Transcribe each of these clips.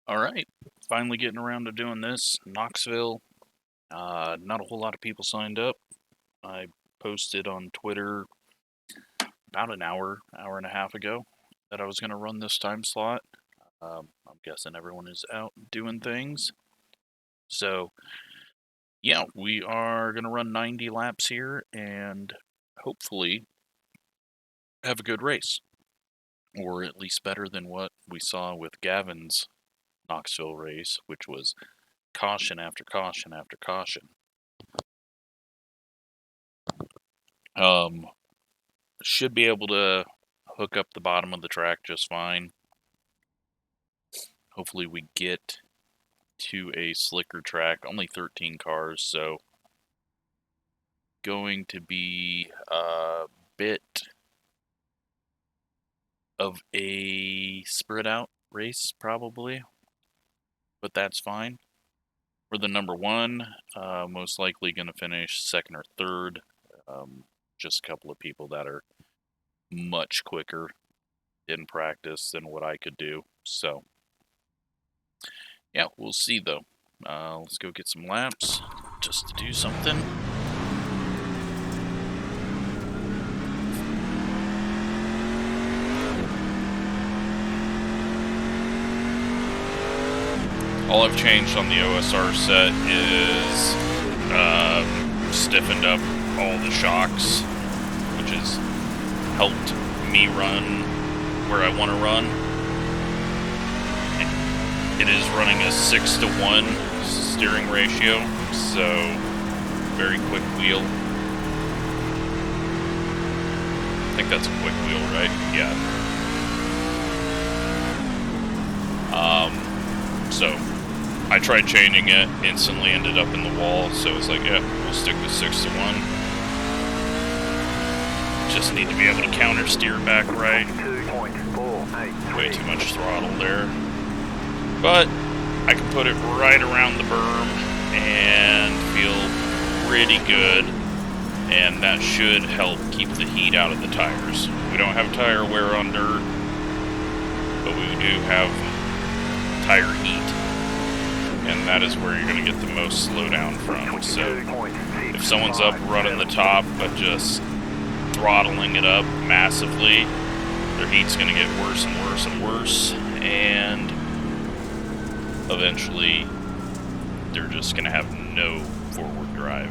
Alright, finally getting around to doing this. Knoxville, not a whole lot of people signed up. I posted on Twitter about an hour and a half ago that I was going to run this time slot. I'm guessing everyone is out doing things. So, yeah, we are going to run 90 laps here and hopefully have a good race. Or at least better than what we saw with Gavin's Knoxville race, which was caution after caution after caution. Should be able to hook up the bottom of the track just fine. Hopefully we get to a slicker track. Only 13 cars, so going to be a bit of a spread out race probably, but that's fine. We're the number one, most likely going to finish second or third. Just a couple of people that are much quicker in practice than what I could do. So, yeah, we'll see though. Let's go get some laps just to do something. All I've changed on the OSR set is stiffened up all the shocks, which has helped me run where I want to run. It is running a 6-to-1 steering ratio, so very quick wheel. I think that's a quick wheel, right? Yeah. So I tried changing it, instantly ended up in the wall, so it's like, yeah, we'll stick with 6-to-1. Just need to be able to counter steer back right. Way too much throttle there. But I can put it right around the berm and feel pretty good. And that should help keep the heat out of the tires. We don't have tire wear on dirt, but we do have tire heat. And that is where you're going to get the most slowdown from. So if someone's up running the top but just throttling it up massively, their heat's going to get worse and worse and worse, and eventually they're just going to have no forward drive.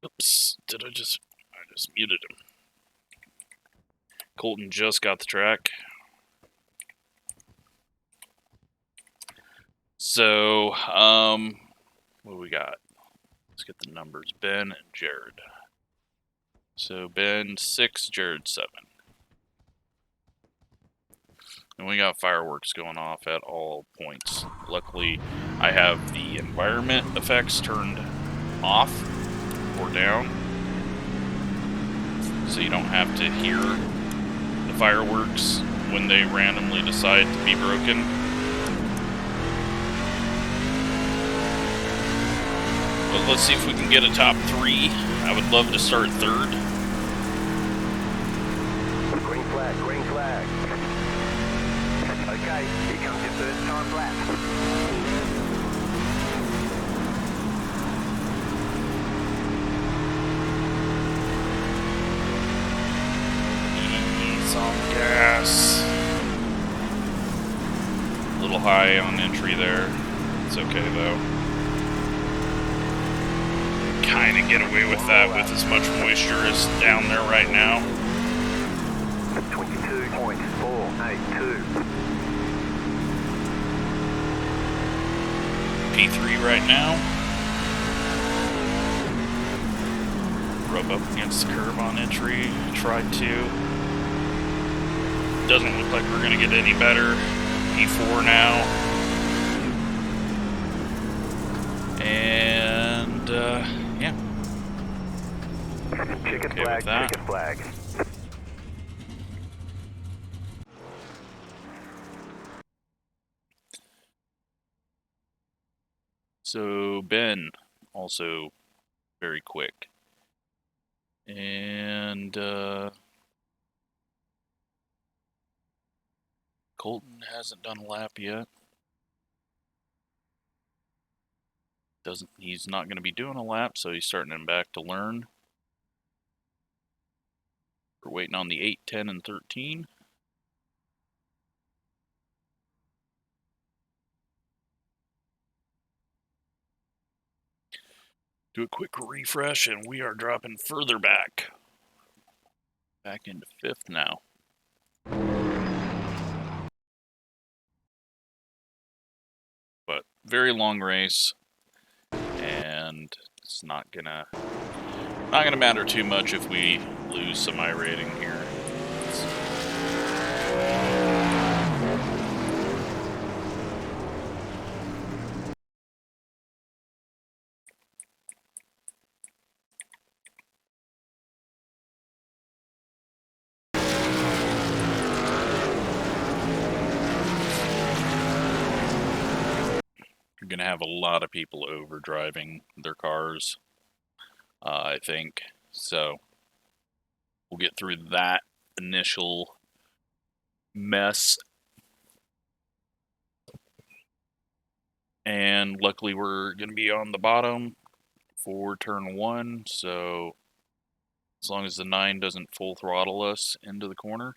Oops, I just muted him. Colton just got the track. So, what do we got? Let's get the numbers. Ben and Jared. So, Ben 6, Jared 7. And we got fireworks going off at all points. Luckily, I have the environment effects turned off or down, so you don't have to hear the fireworks when they randomly decide to be broken. But let's see if we can get a top 3. I would love to start third. Green flag, green flag. Okay, here comes your first time lap. Ease on gas. A little high on entry there. It's okay though. Kind of get away with that with as much moisture as down there right now. 22.482. P3 right now. Rub up against the curb on entry. Tried to. Doesn't look like we're going to get any better. P4 now. And, yeah. Chicken Okay flag, with that. chicken flag. So, Ben, also very quick. And Colton hasn't done a lap yet. He's not going to be doing a lap, so he's starting him back to learn. We're waiting on the 8, 10, and 13. Do a quick refresh, and we are dropping further back. Back into 5th now. But very long race, and it's not gonna matter too much if we lose some iRating here. You're gonna have a lot of people overdriving their cars, I think. So we'll get through that initial mess. And luckily we're going to be on the bottom for turn 1, so as long as the 9 doesn't full throttle us into the corner,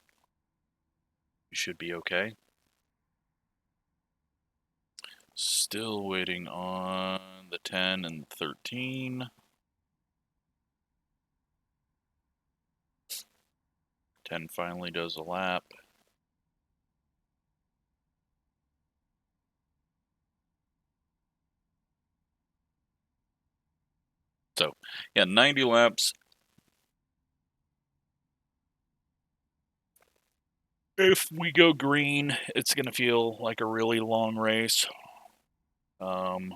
we should be okay. Still waiting on the 10 and 13. 10 finally does a lap. So, yeah, 90 laps. If we go green, it's going to feel like a really long race. And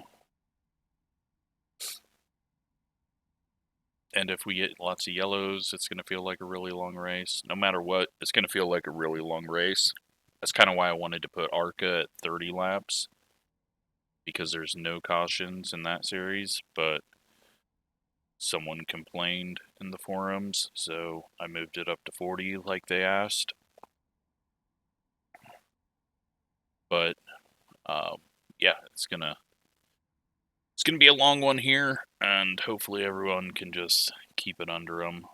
if we get lots of yellows, it's going to feel like a really long race. No matter what, it's going to feel like a really long race. That's kind of why I wanted to put ARCA at 30 laps. Because there's no cautions in that series, but someone complained in the forums, so I moved it up to 40 like they asked. But yeah, it's gonna be a long one here, and hopefully everyone can just keep it under them.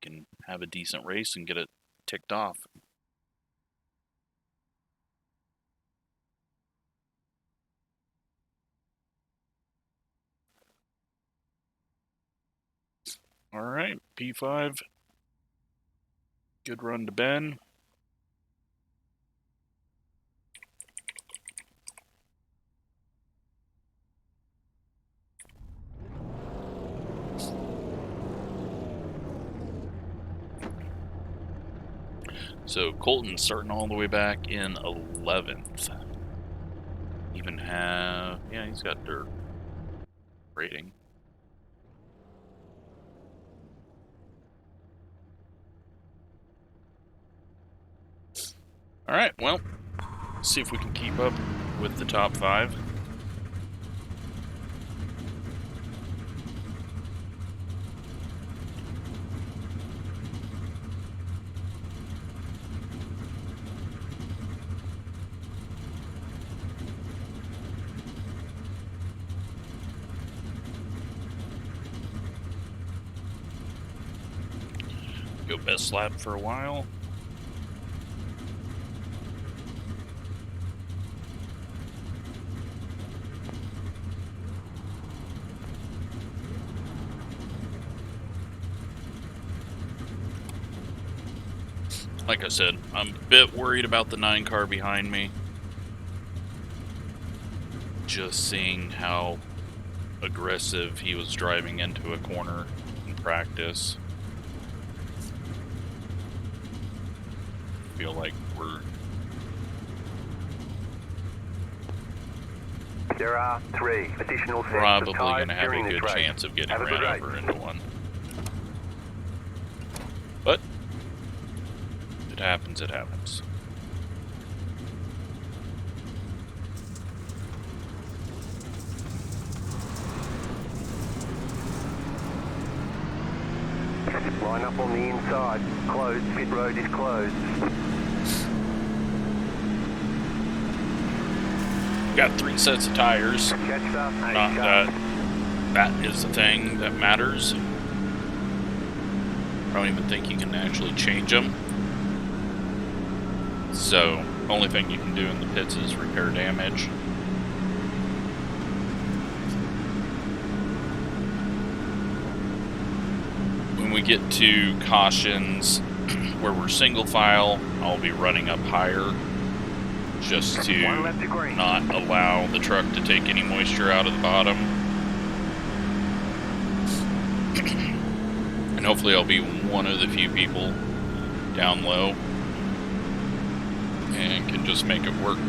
Can have a decent race and get it ticked off. All right, P5. Good run to Ben. So Colton's starting all the way back in 11th. Even have, yeah, he's got dirt rating. All right, well, see if we can keep up with the top 5. Go best lap for a while. Like I said, I'm a bit worried about the 9 car behind me. Just seeing how aggressive he was driving into a corner in practice. Feel like we're... There are 3 additional sets probably of going tires to have a during good this race. chance of getting Have a good ran over race. into one. But if it happens, it happens. Line up on the inside. Closed. Pit road is closed. Got 3 sets of tires. Catch up. Not that that is the thing that matters. I don't even think you can actually change them. So, only thing you can do in the pits is repair damage. When we get to cautions where we're single file, I'll be running up higher just to not allow the truck to take any moisture out of the bottom. And hopefully I'll be one of the few people down low and can just make it work.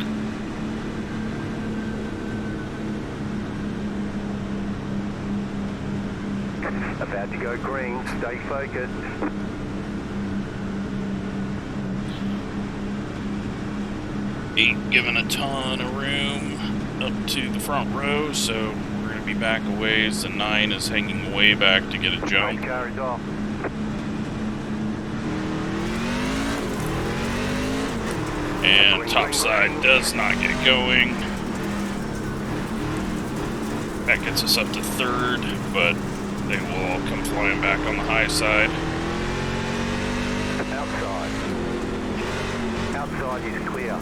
About to go green. Stay focused. Ain't given a ton of room up to the front row, so we're going to be back a ways. The 9 is hanging way back to get a jump. Car is off. And top side does not get going. That gets us up to 3rd, but they will all come flying back on the high side. Outside. Outside is clear.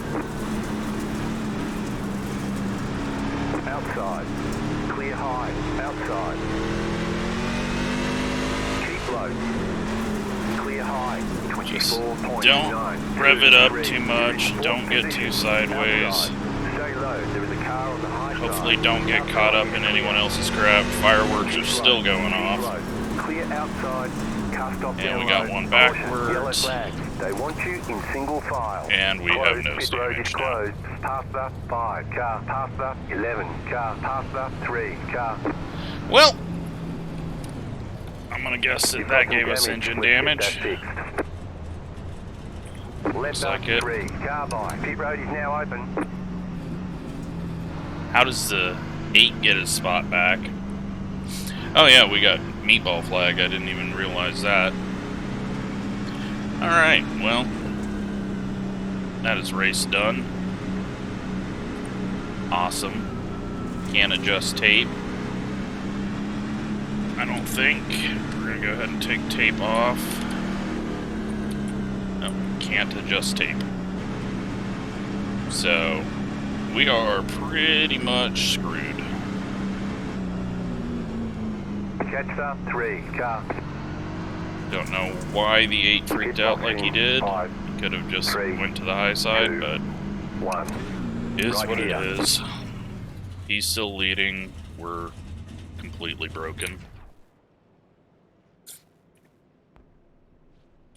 Outside. Clear high. Outside. Keep low. Clear high. Just 24.9. don't rev it up too much. Don't get too sideways. Stay low. There is a car on the high side. Hopefully don't get caught up in anyone else's crap. Fireworks are still going off. Clear outside. Car stop And we got one backwards. Yellow flag. They want you in single file. And we have no Pit road is damage now. closed. Past the 5 car. Past the 11 car. Past the 3 car. Well, I'm gonna guess that that gave us engine damage. Looks like it. 3 car by. Pit road is now open. How does the 8 get his spot back? Oh yeah, we got meatball flag. I didn't even realize that. Alright, well, that is race done. Awesome. Can't adjust tape. I don't think. We're gonna go ahead and take tape off. No, can't adjust tape. So, we are pretty much screwed. Catch up 3 car. Don't know why the 8 freaked out like he did. He could have just went to the high side, but 1. is Right what here. it is. He's still leading. We're completely broken.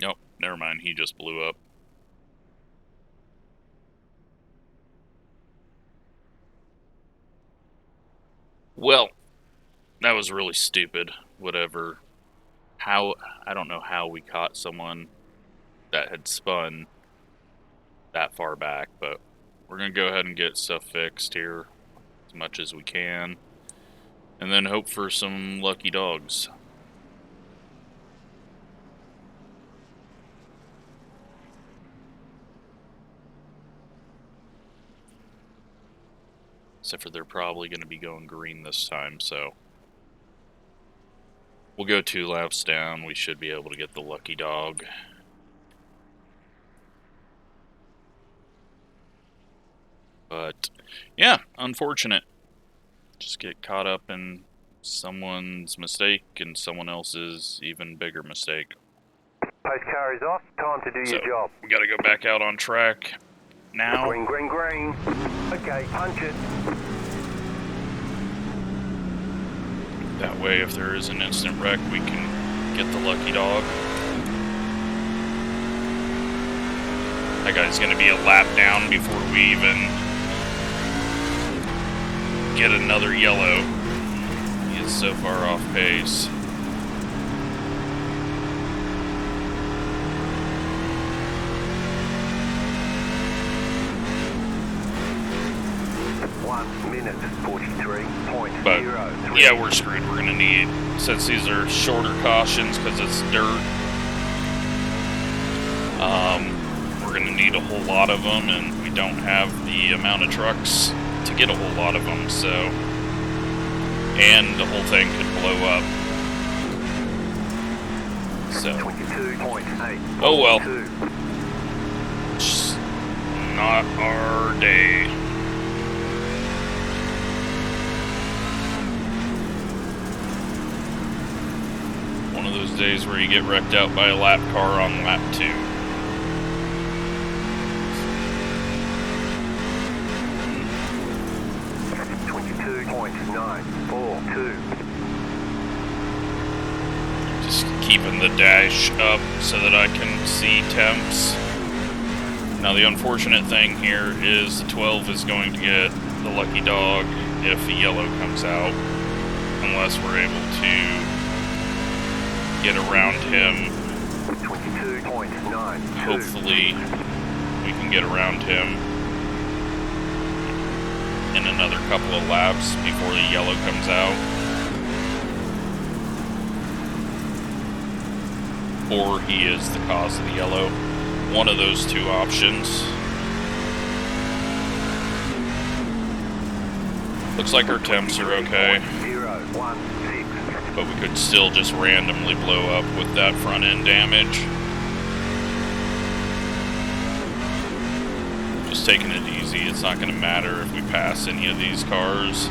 Nope, never mind. He just blew up. Well, that was really stupid. Whatever. How, I don't know how we caught someone that had spun that far back, but we're going to go ahead and get stuff fixed here as much as we can, and then hope for some lucky dogs. Except for they're probably going to be going green this time, so we'll go 2 laps down. We should be able to get the lucky dog. But, yeah, unfortunate. Just get caught up in someone's mistake and someone else's even bigger mistake. Post car is off. Time to do your job. We gotta go back out on track now. Green, green, green. Okay, punch it. That way, if there is an instant wreck, we can get the lucky dog. That guy's gonna be a lap down before we even get another yellow. He is so far off pace. Minute 43.03. But yeah, we're screwed. We're gonna need, since these are shorter cautions because it's dirt, We're going to need a whole lot of them, and we don't have the amount of trucks to get a whole lot of them, so... And the whole thing could blow up. So... Oh well. Just not our day. One of those days where you get wrecked out by a lap car on lap 2. Just keeping the dash up so that I can see temps. Now the unfortunate thing here is the 12 is going to get the lucky dog if the yellow comes out, unless we're able to get around him. 22.9. Hopefully we can get around him in another couple of laps before the yellow comes out. Or he is the cause of the yellow. One of those two options. Looks like our temps are okay. But we could still just randomly blow up with that front end damage. Just taking it easy. It's not going to matter if we pass any of these cars.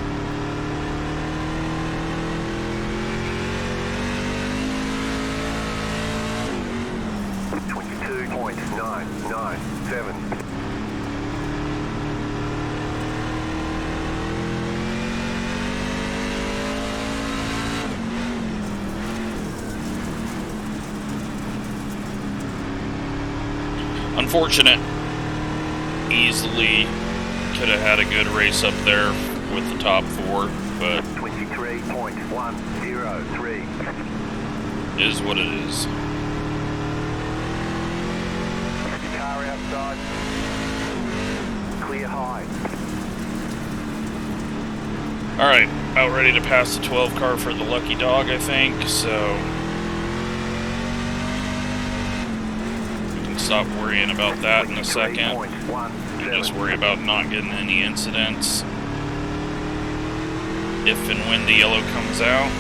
Unfortunate. Easily could have had a good race up there with the top 4, but 23.103 is what it is. Car outside. Clear high. Alright, about ready to pass the 12 car for the lucky dog, I think, so we can stop worrying about that in a second and just worry about not getting any incidents if and when the yellow comes out.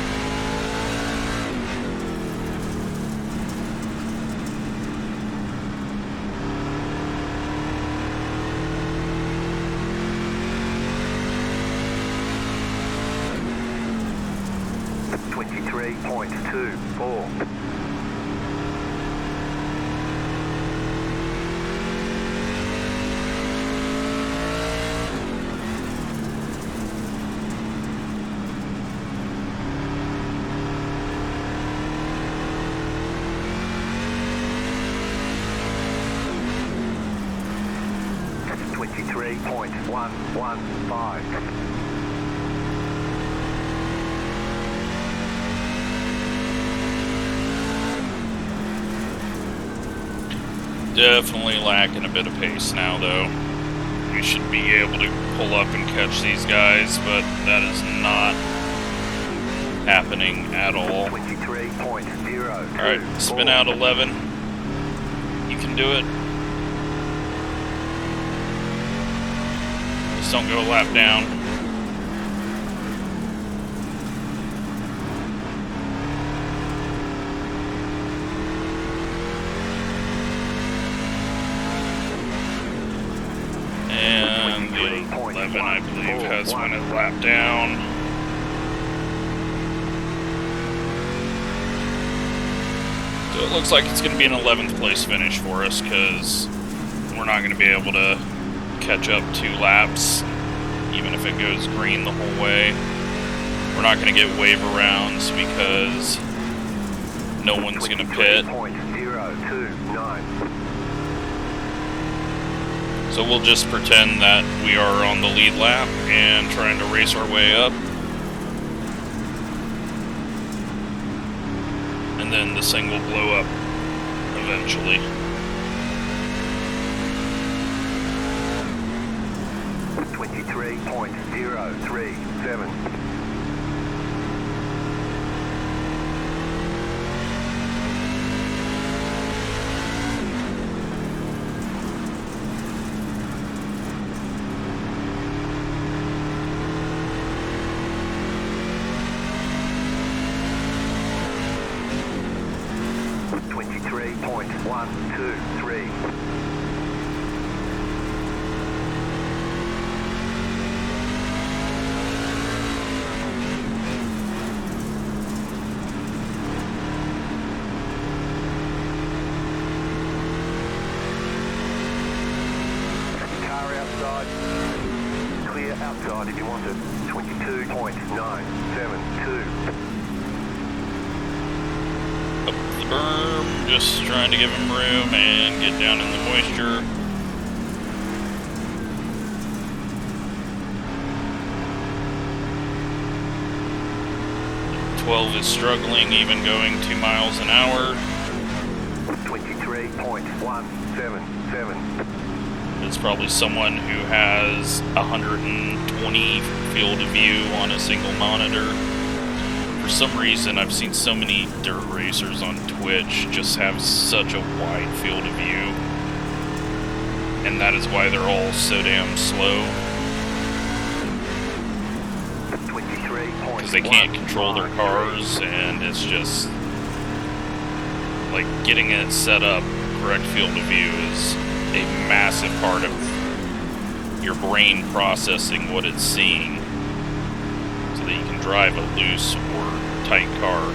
Definitely lacking a bit of pace now, though. We should be able to pull up and catch these guys, but that is not happening at all. Alright, spin out 11. You can do it. Just don't go a lap down. And the 11, I believe, has went a lap down. So it looks like it's going to be an 11th place finish for us, because we're not going to be able to catch up 2 laps, even if it goes green the whole way. We're not going to get wave arounds because no one's going to pit. So we'll just pretend that we are on the lead lap and trying to race our way up. And then this thing will blow up eventually. .037. 23.123. Car outside. Clear outside if you want it. 22.972. Up the berm, just trying to give him room and get down in the moisture. The 12 is struggling, even going 2 miles an hour. 23.177. It's probably someone who has 120 field of view on a single monitor. For some reason, I've seen so many dirt racers on Twitch just have such a wide field of view. And that is why they're all so damn slow. Because they can't control their cars, and it's just like getting it set up, correct field of view is a massive part of your brain processing what it's seeing so that you can drive a loose or tight car.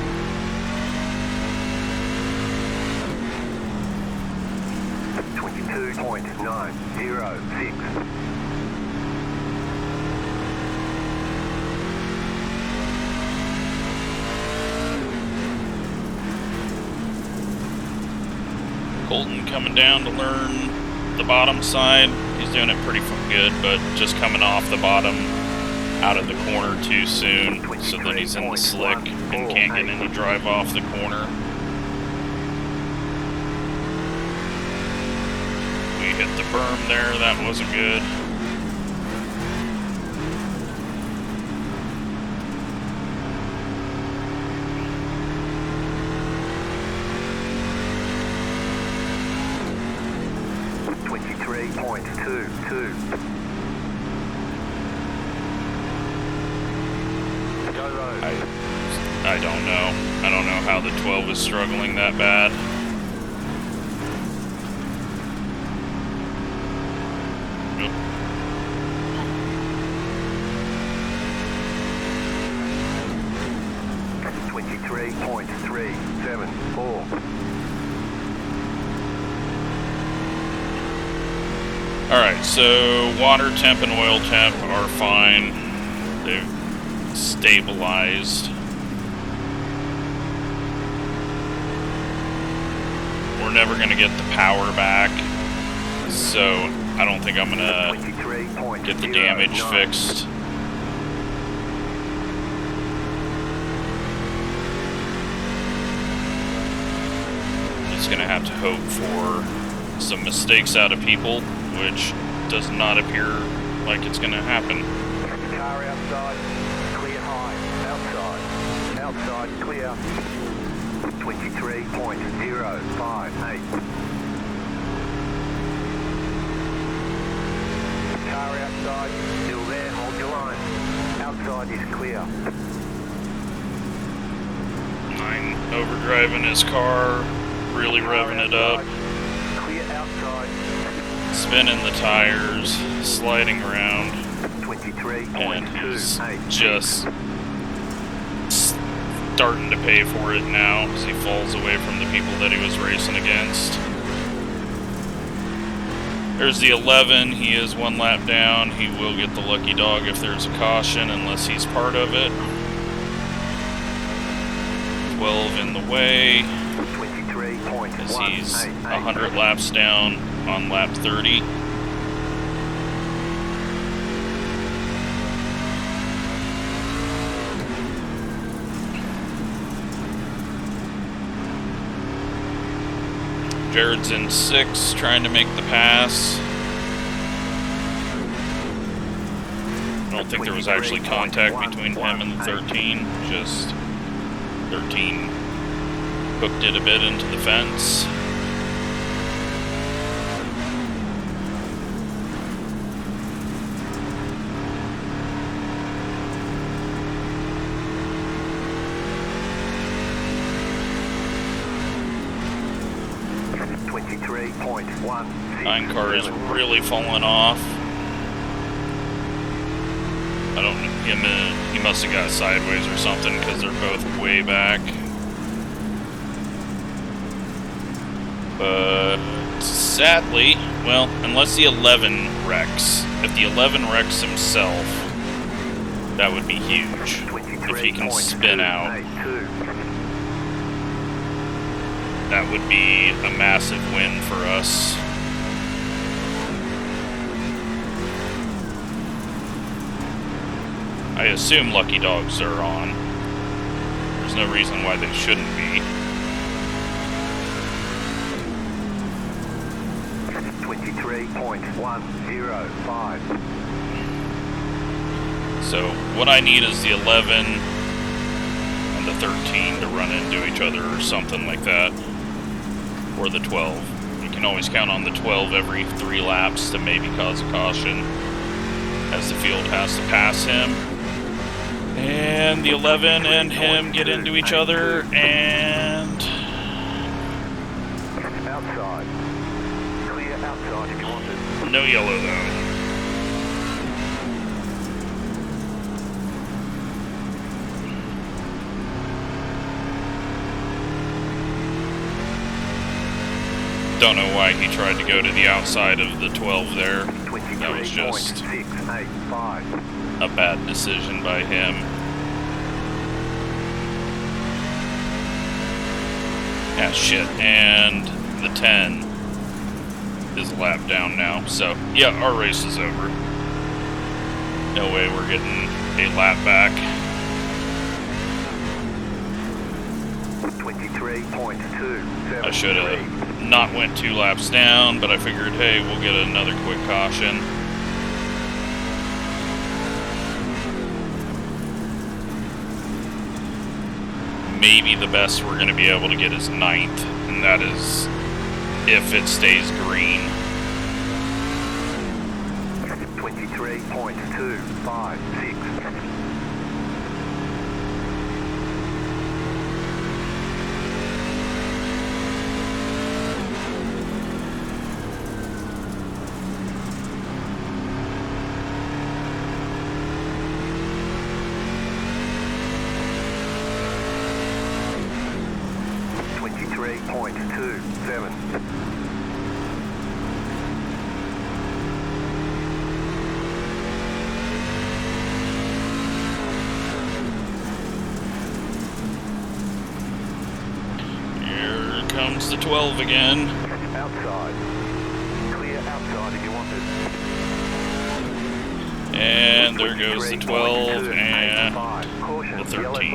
.906. Colton coming down to learn the bottom side. He's doing it pretty good, but just coming off the bottom out of the corner too soon, so then he's in the slick and can't get any drive off the corner. We hit the berm there, that wasn't good. I don't know. I don't know how the 12 is struggling that bad. Nope. .374. Alright, so water temp and oil temp are fine. They've stabilized. We're never going to get the power back, so I don't think I'm going to get the damage fixed. Just going to have to hope for some mistakes out of people, which does not appear like it's going to happen. Car outside, clear high, outside, clear. 23.058. Car outside, still there, hold your line. Outside is clear. 9 overdriving his car, really revving it up. Clear outside. Spinning the tires, sliding around. 23.28. And he's just starting to pay for it now as he falls away from the people that he was racing against. There's the 11. He is 1 lap down. He will get the lucky dog if there's a caution, unless he's part of it. 12 in the way as he's 100 laps down on lap 30. Jared's in 6, trying to make the pass. I don't think there was actually contact between him and the 13, just 13 hooked it a bit into the fence. 23.1. 9 car is really falling off. I don't know, he must have got sideways or something because they're both way back. But sadly, well, unless the 11 wrecks. If the 11 wrecks himself, that would be huge. If he can spin out, that would be a massive win for us. I assume Lucky Dogs are on. There's no reason why they shouldn't be. 23.105. So what I need is the 11 and the 13 to run into each other or something like that. Or the 12. You can always count on the 12 every 3 laps to maybe cause a caution, as the field has to pass him. And the 11 and him get into each other, and... Outside. Clear outside if you want it. No yellow, though. Don't know why he tried to go to the outside of the 12 there. That was just a bad decision by him. Yeah, shit. And the 10 is a lap down now. So, yeah, our race is over. No way we're getting a lap back. 23.2. I should have not went 2 laps down, but I figured, hey, we'll get another quick caution. Maybe the best we're going to be able to get is 9th, and that is if it stays green. 23.256. Here comes the 12 again. Outside. Clear outside if you want it. And there goes the 12 and the 13.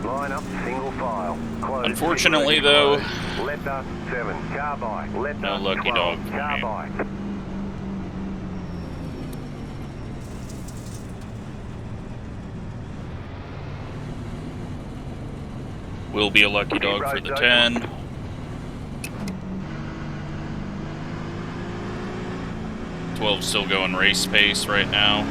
Line up single file. Unfortunately, though, Letter 7 car by. Letter no lucky 12, dog for car me. by. Will be a lucky dog for the 10. Still going race pace right now.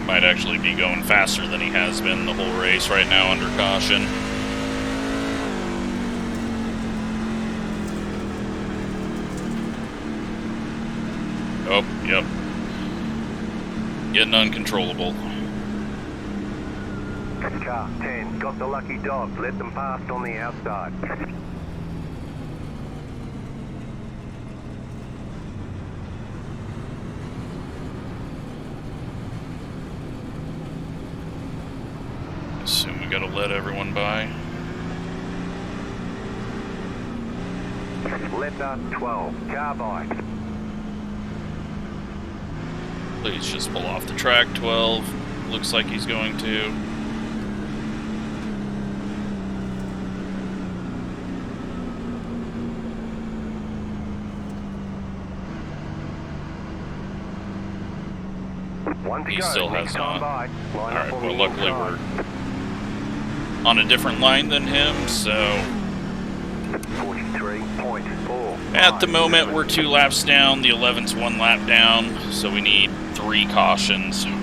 Might actually be going faster than he has been the whole race right now under caution. Oh, yep. Getting uncontrollable. Car 10, got the lucky dog. Let them past on the outside. Assume we gotta let everyone by. Letter 12, car by. Please just pull off the track, 12. Looks like he's going to. He still has not. Alright, well luckily we're on a different line than him, so... 43.4. At the moment, we're 2 laps down. The 11's 1 lap down, so we need 3 cautions. And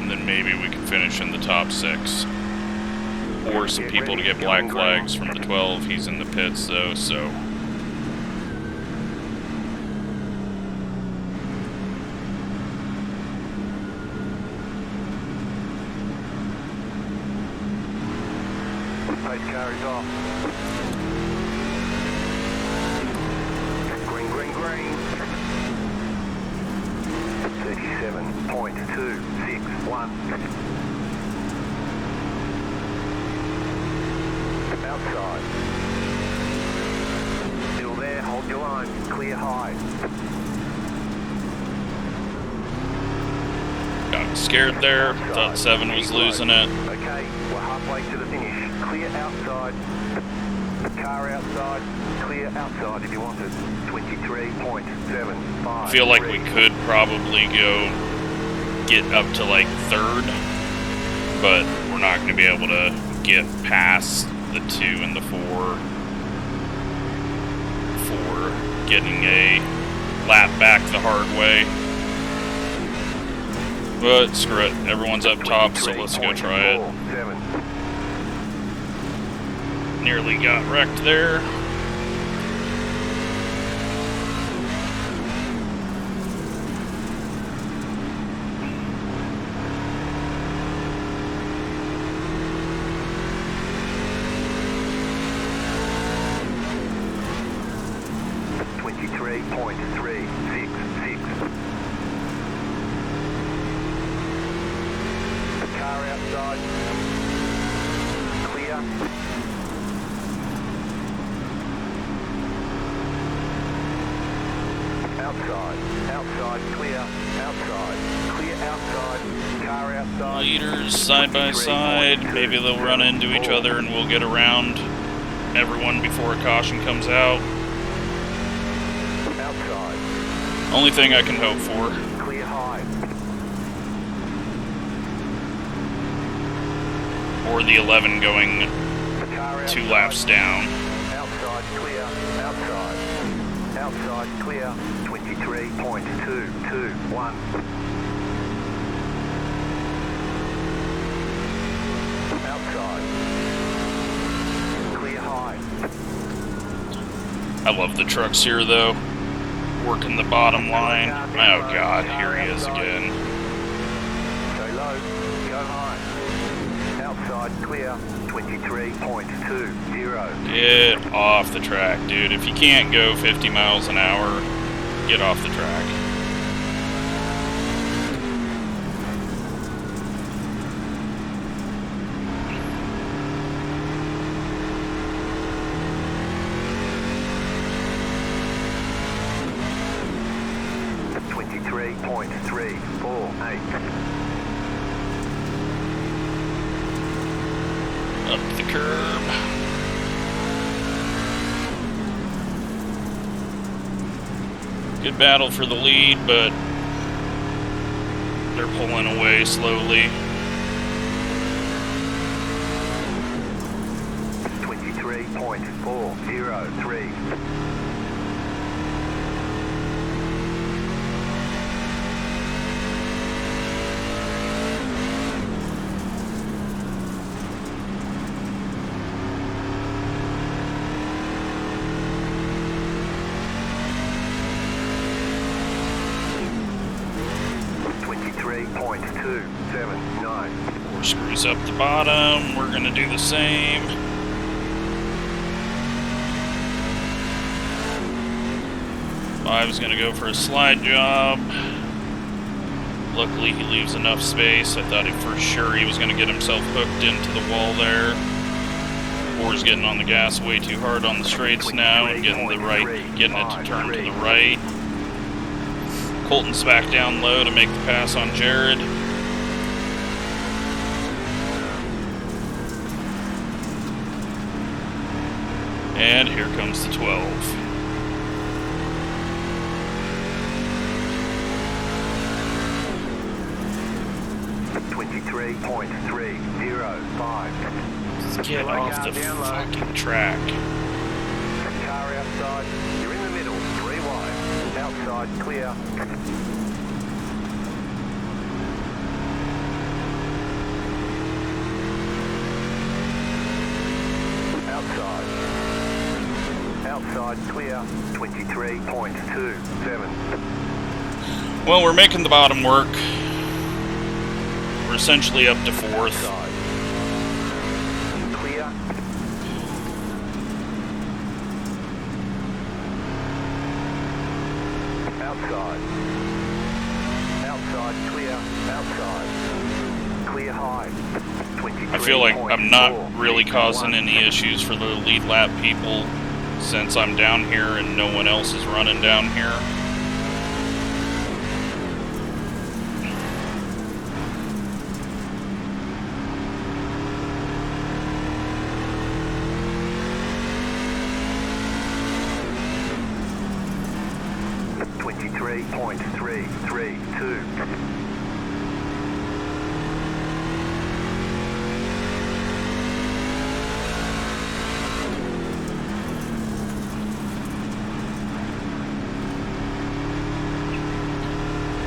then maybe we can finish in the top 6. Or some people to get black flags from the 12. He's in the pits, though, so... Pace car is off. Green, green, green. 37.261. Outside. Still there, hold your line. Clear high. Got scared there. Thought 7 was losing it. Okay, we're halfway to the finish. Clear outside. Car outside. Clear outside if you want it. 23.75. I feel like we could probably go get up to like 3rd, but we're not going to be able to get past the 2 and the 4 for getting a lap back the hard way. But screw it, everyone's up top, so let's go try it. Nearly got wrecked there. Leaders side by side, maybe they'll run into each other and we'll get around everyone before a caution comes out. Only thing I can hope for. Clear high. Or the 11 going 2 laps down. Outside clear, outside. Outside clear, 23.221. Outside. Clear high. I love the trucks here though. Working the bottom line. Oh god, here he is again. Go low, go high. Outside clear, 23.20. Get off the track, dude. If you can't go 50 miles an hour, get off the track. Up the curb. Good battle for the lead, but they're pulling away slowly. 23.403. Four screws up the bottom. We're gonna do the same. Five's gonna go for a slide job. Luckily, he leaves enough space. I thought for sure he was gonna get himself hooked into the wall there. Four's getting on the gas way too hard on the straights now and getting it to turn to the right. Colton's back down low to make the pass on Jared. And here comes the 12. Get off the fucking track. outside. You're in the middle. 3 wide. Outside, clear. Outside. Outside, clear. 23.27. Well, we're making the bottom work. We're essentially up to 4th. Outside. Clear. Outside. Outside, clear. Outside. Clear high. I feel like I'm not really causing any issues for the lead lap people since I'm down here and no one else is running down here.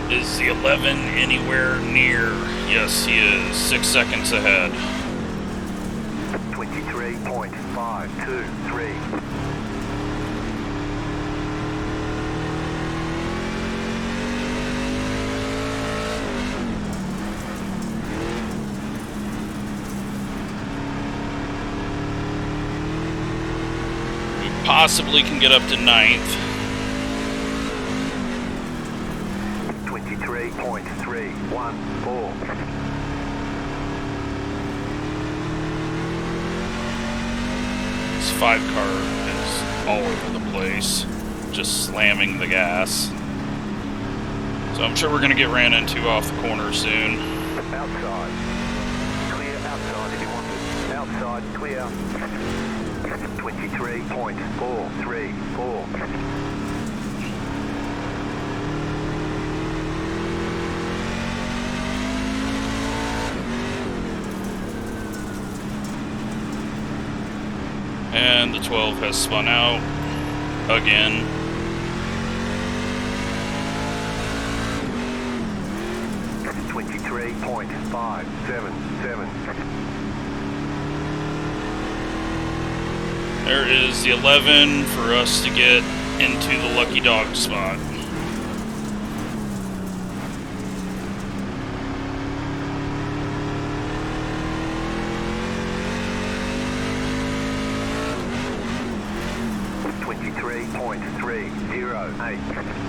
Is the 11 anywhere near? Yes, he is. 6 seconds ahead. 23.523. We possibly can get up to 9th. 23.314. This 5 car is all over the place, just slamming the gas. So I'm sure we're going to get ran into off the corner soon. Outside. Clear outside if you want it. Outside, clear. 23.434. And the 12 has spun out again. .577. There is the 11 for us to get into the lucky dog spot. .308.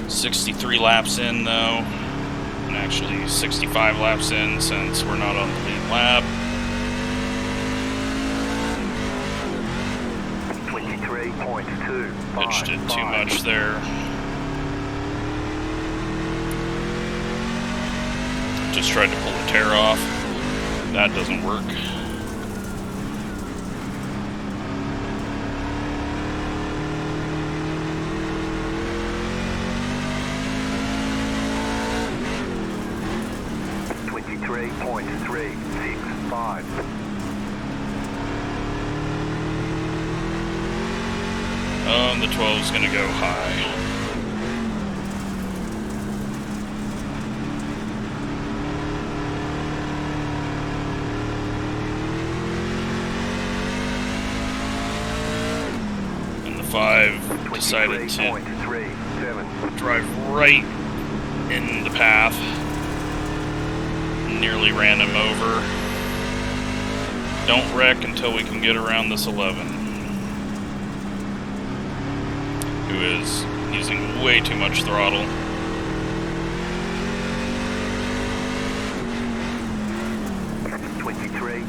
63 laps in though, and actually 65 laps in since we're not on the lead lap. 23.2. Pitched it too much there. Just tried to pull the tear off. That doesn't work. .365. Oh, and the 12's gonna go high. And the 5 decided to drive right in the path. Nearly ran him over. Don't wreck until we can get around this 11, who is using way too much throttle.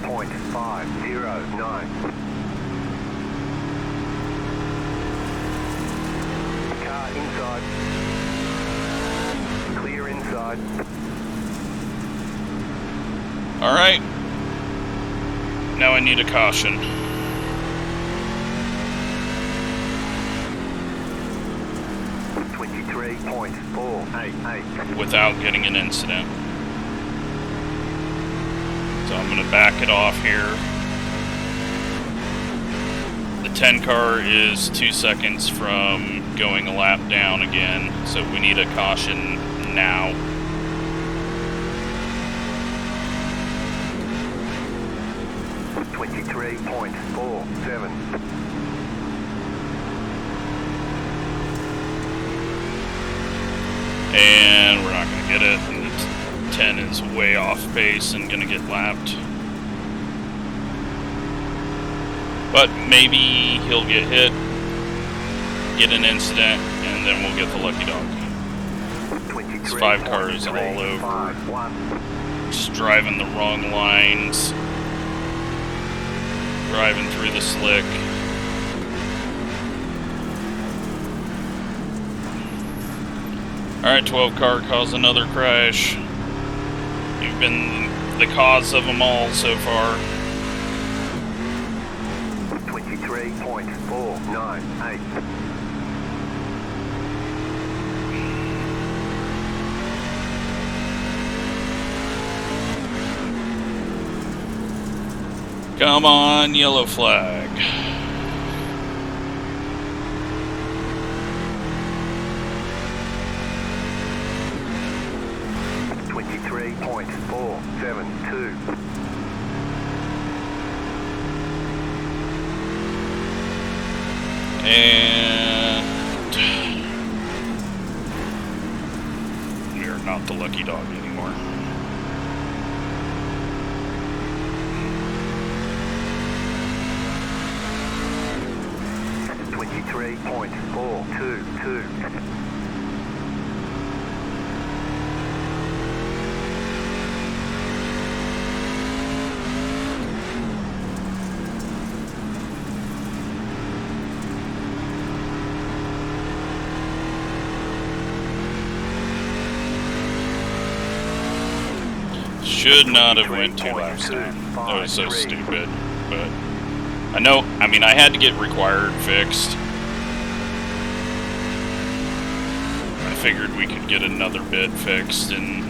.509. Car inside. Clear inside. All right. Now I need a caution. 23.488. without getting an incident. So I'm going to back it off here. The 10 car is 2 seconds from going a lap down again, so we need a caution now. .47. And we're not going to get it. And 10 is way off base and going to get lapped. But maybe he'll get hit, get an incident, and then we'll get the lucky dog. It's 5 cars all over. Just driving the wrong lines. Driving through the slick. Alright, 12 car caused another crash. You've been the cause of them all so far. 23.498. Come on, yellow flag. .472. And we are not the lucky dog anymore. .422. Should not have went 2 laps down. That was so stupid. But I know, I mean, I had to get required fixed. I figured we could get another bit fixed and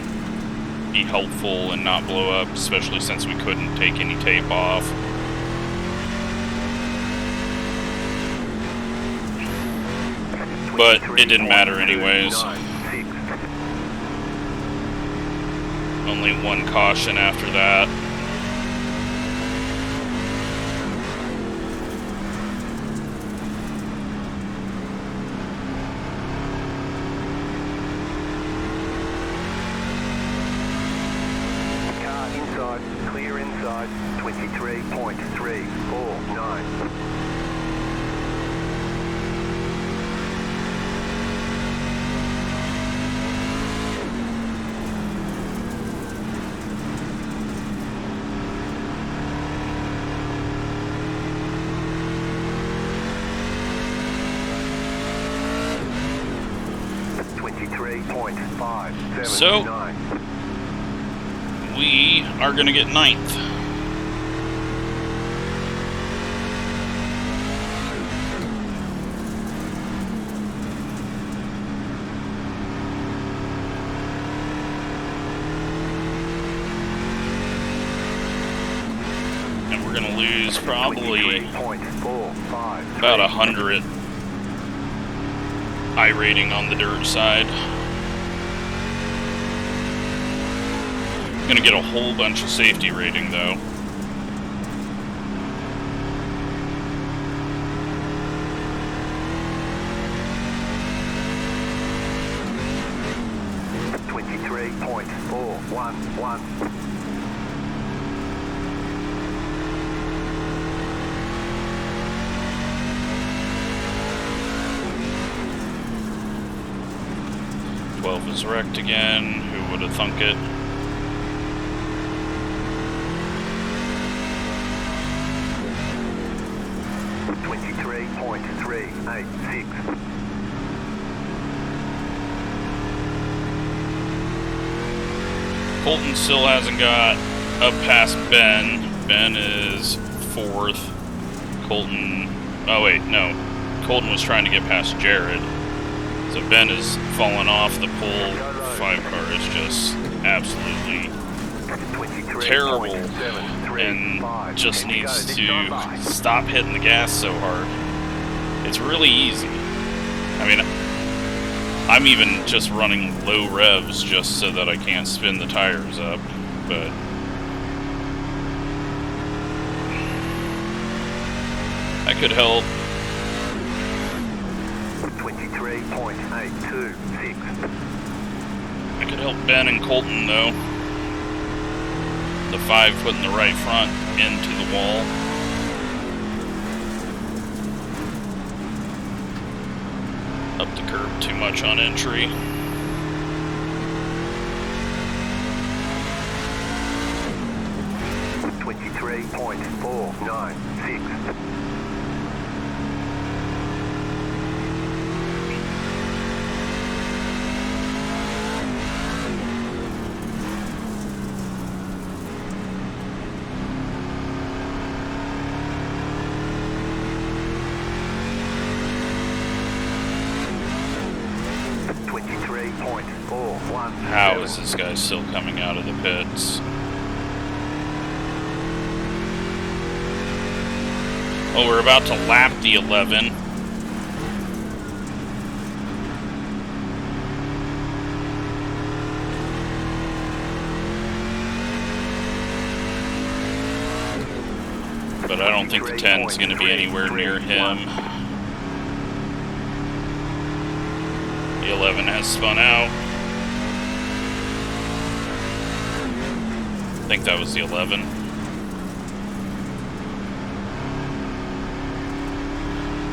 be helpful and not blow up, especially since we couldn't take any tape off. But it didn't matter anyways. Only 1 caution after that. Car inside, clear inside, 23.349. So, we are going to get 9th. And we're going to lose probably about 100 iRating on the dirt side. Gonna get a whole bunch of safety rating though. .411. Is wrecked again. Who would have thunk it? .386. Colton still hasn't got up past Ben. Ben is 4th. Colton. Oh wait, no. Colton was trying to get past Jared. So Ben is falling off the pole. 5 car is just absolutely terrible and just needs to stop hitting the gas so hard. It's really easy. I mean, I'm even just running low revs just so that I can't spin the tires up, but that could help. 23.826. I could help Ben and Colton though. The 5 putting the right front into the wall. Up the curb too much on entry. .496. How is this guy still coming out of the pits? Oh, we're about to lap the 11. But I don't think the 10 is going to be anywhere near him. The 11 has spun out. I think that was the 11.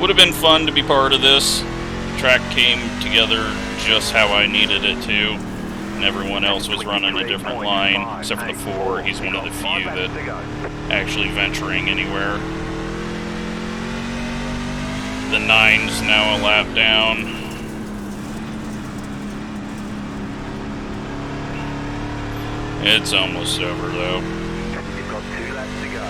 Would have been fun to be part of this. Track came together just how I needed it to, and everyone else was running a different line, except for the 4. He's one of the few that actually venturing anywhere. The 9's now a lap down. It's almost over though. You've got 2 laps to go.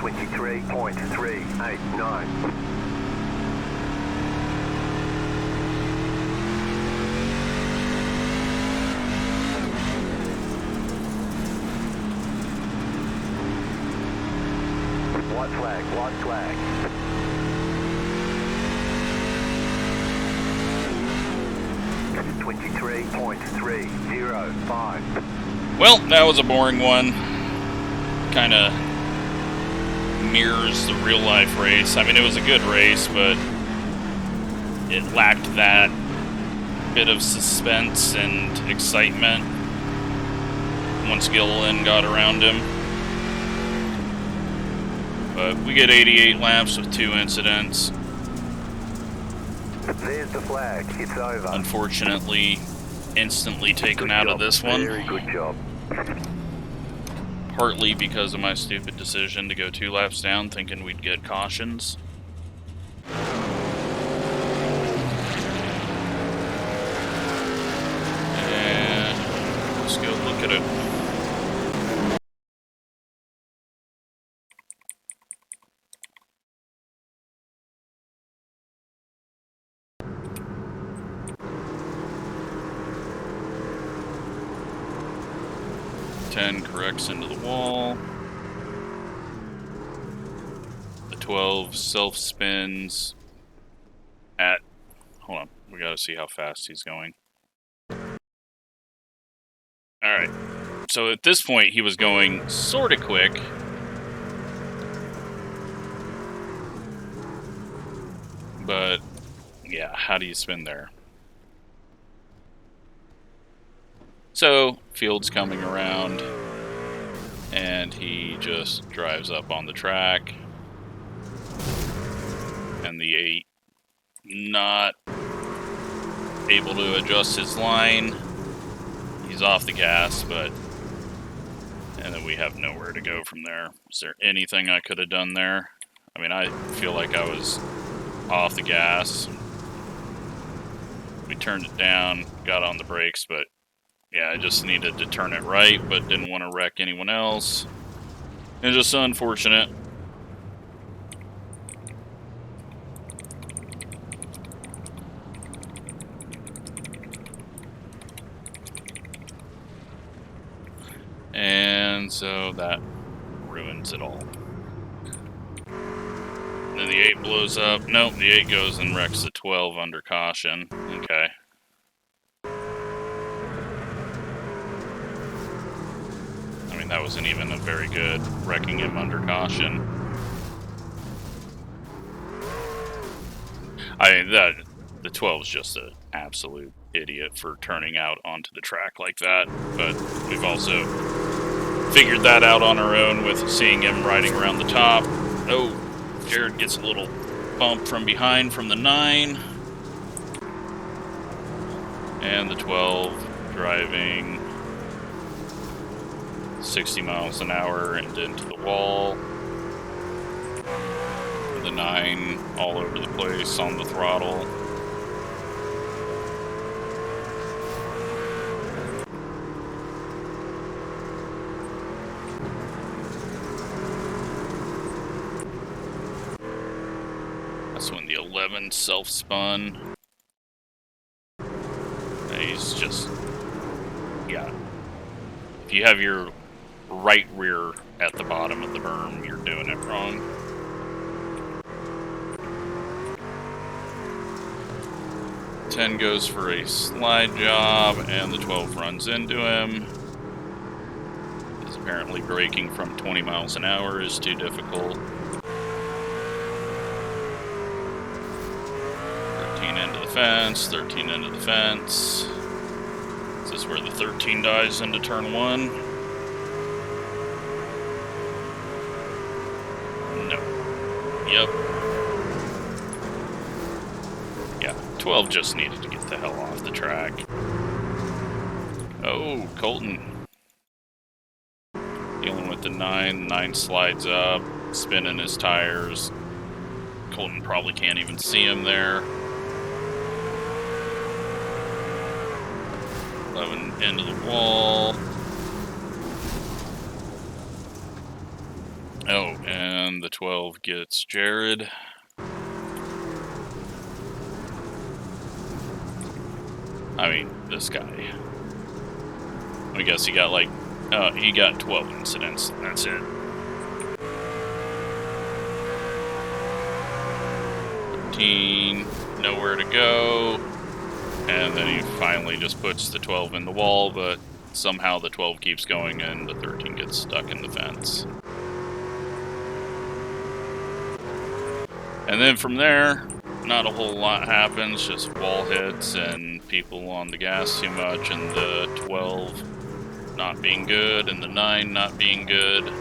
23.389. White flag, white flag. .305. Well, that was a boring one. Kind of mirrors the real life race. I mean, it was a good race, but it lacked that bit of suspense and excitement once Gilliland got around him. But we get 88 laps with 2 incidents. There's the flag. It's over. Unfortunately, instantly taken out of this one. Very good job. Partly because of my stupid decision to go 2 laps down, thinking we'd get cautions. And let's go look at it. Corrects into the wall. The 12 self spins at, hold on, we gotta see how fast he's going. Alright, so at this point he was going sorta quick. But yeah, how do you spin there? So, Field's coming around, and he just drives up on the track, and the 8 not able to adjust his line. He's off the gas, but, and then we have nowhere to go from there. Is there anything I could have done there? I mean, I feel like I was off the gas. We turned it down, got on the brakes, but yeah, I just needed to turn it right, but didn't want to wreck anyone else. It's just unfortunate. and so that ruins it all. Then the 8 blows up. Nope, the 8 goes and wrecks the 12 under caution. Okay. I mean, that wasn't even a very good wrecking him under caution. I mean, the 12's just an absolute idiot for turning out onto the track like that, but we've also figured that out on our own with seeing him riding around the top. Oh, Jared gets a little bump from behind from the 9. And the 12 driving 60 miles an hour and into the wall. The 9 all over the place on the throttle. That's when the 11 self-spun. He's just, yeah. If you have your right rear at the bottom of the berm, you're doing it wrong. Ten goes for a slide job, and the 12 runs into him. Because apparently braking from 20 miles an hour is too difficult. 13 into the fence, 13 into the fence. Is this where the 13 dies into turn 1? No. Yep. Yeah, 12 just needed to get the hell off the track. Oh, Colton. Dealing with the 9. 9 slides up, spinning his tires. Colton probably can't even see him there. 11 into the wall. Oh, and the 12 gets Jared. I mean, this guy. I guess he got like, he got 12 incidents. That's it. 13, nowhere to go. And then he finally just puts the 12 in the wall, but somehow the 12 keeps going and the 13 gets stuck in the fence. And then from there, not a whole lot happens, just wall hits and people on the gas too much, and the 12 not being good, and the 9 not being good,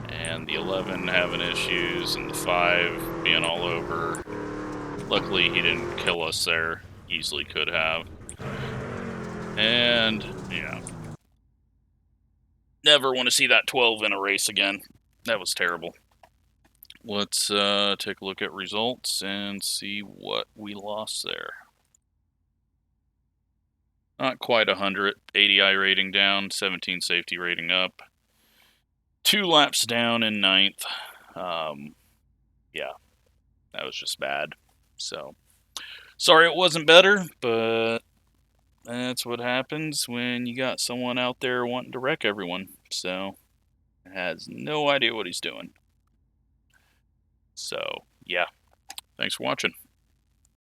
and the 11 having issues, and the 5 being all over. Luckily, he didn't kill us there. Easily could have. And, yeah. Never want to see that 12 in a race again. That was terrible. Let's take a look at results and see what we lost there. Not quite 100. 80 iRating down, 17 safety rating up. 2 laps down in 9th. Yeah, that was just bad. So, sorry it wasn't better, but that's what happens when you got someone out there wanting to wreck everyone. So, has no idea what he's doing. So, yeah. Thanks for watching.